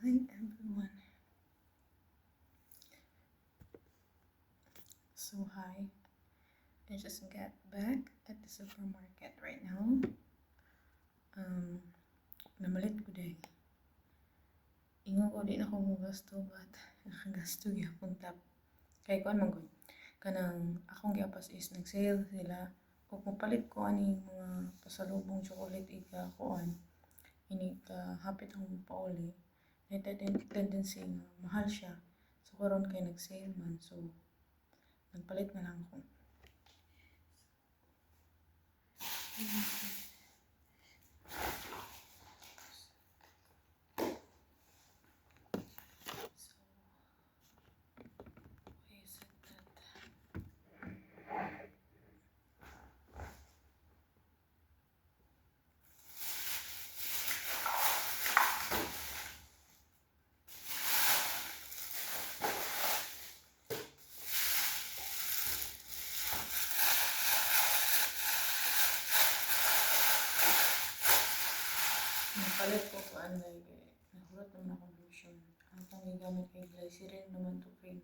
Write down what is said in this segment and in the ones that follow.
Hi everyone. So hi, I just got back at the supermarket right now. Namalit ko day. Ingo ko di na ko mo gasto but nakagasto gyapon tap. Kay kuan man gud. Kanang akong giapas is nag-sale sila. Kung mapalit ko ani mga pasalubong chocolate ika kuan. Ini ka hapit akong pauli. May tendency nga mahal siya. So karon kay nag-sale man so nagpalit na lang ako. Nagpalit ko ko anay kay nahurot naman akong lotion. Ang itong gigamit kay glycerin naman to cream.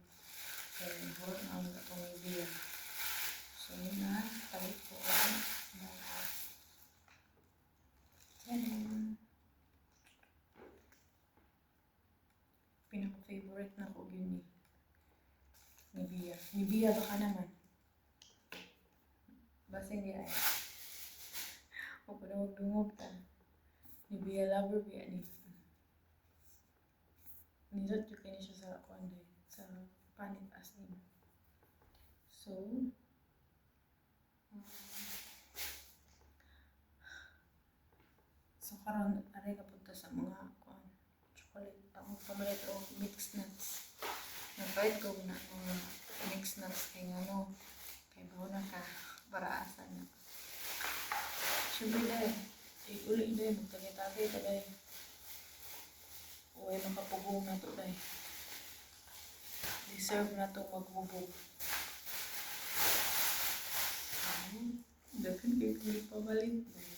Kaya nahurot na akong itong idea. So yun na, palit ko ang mga pinaka-favorite na ko yun ni Nivea. Nivea baka naman. Basta hindi ay. O pa na magdungog ta. Nivea lover biya ni. Nindot yung kanya siya sa kuanday. Sa panit as in. So karon aray ka punta sa mga kuan chocolate ang pamalit o mixed nuts. Nagbayad ko na mga mixed nuts kay ngano kay bawo na ka para asa na. Siyempre dahil uli dahil magtagay-tagay ka dahil uwi makapugong na to dahil deserve na to magbubog. Dapat kayo kulit pabalik dahil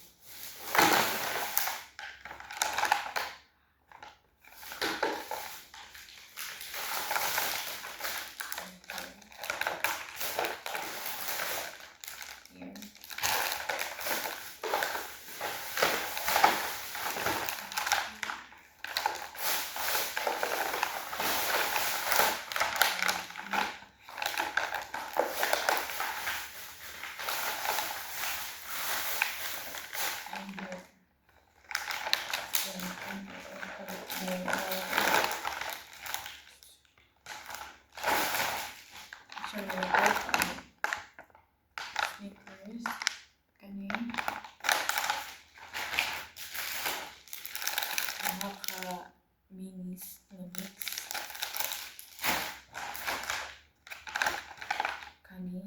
Snickers, kanin, minis na mix, kanin,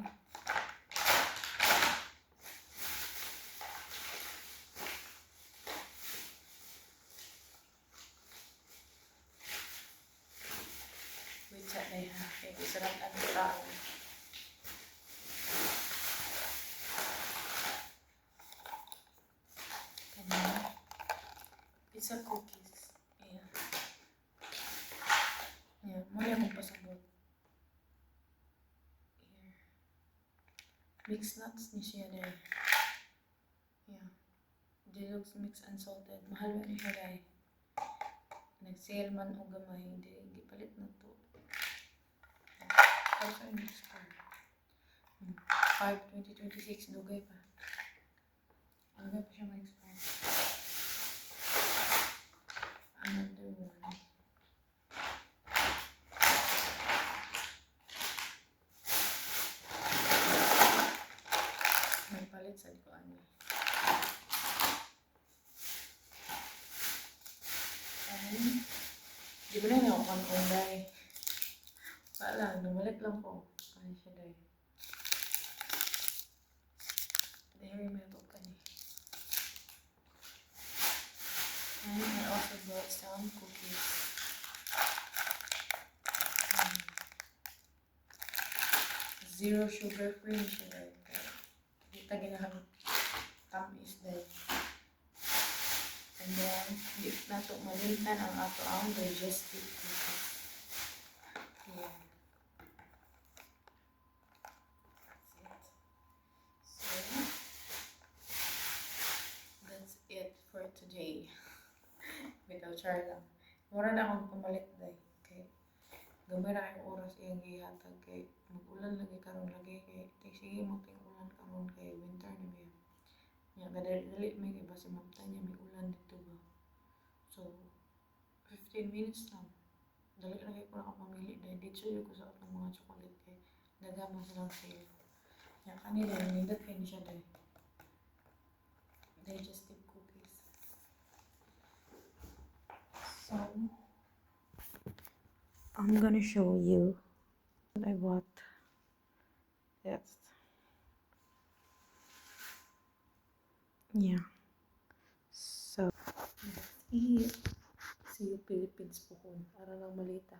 wait sa day ha, kaya isarat ang tao. Pizza cookies. Ayan. Ayan. Muna akong pasabot. Here. Mixed nuts ni siya dahil. Ayan. Deluxe mix unsalted. Mahal ba niya dahil. Nag-sale man o gamay. Hindi. Gipalit na to. Also in this card. 5/2026. Dugay pa. Dugay pa siya ma-expire. Another one. May palit sa ko ani. Di ba na ako kung day. Wala, namalik lang ko. Ano siya day. Dairy milk ka ni. And I also bought some cookies. Zero sugar free siya dahil. Kita ginahang tamis dahil. And then, di na to malimtan ang ato ang digestive cookies. Yeah. That's it for today. Bitaw char lang. Mura na akong pumalit day. Okay. Gamay na kayong oras iyang gihatag kay mag-ulan lagi karon lagi kay sige mo ting ulan karon kay winter na biya. Nya kadali may kay basi mabtan niya may ulan dito ba. So 15 minutes lang. Dali na kay ko nakapamili dahil dito yung ko sa atong mga chocolate kay nagama silang sale. Nya kanila nindot kay ni siya dahil digestive cookies. So I'm gonna show you what I bought. Yes. Yeah. So that's it. See you Philippines po kung para lang malita.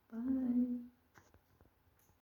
Bye.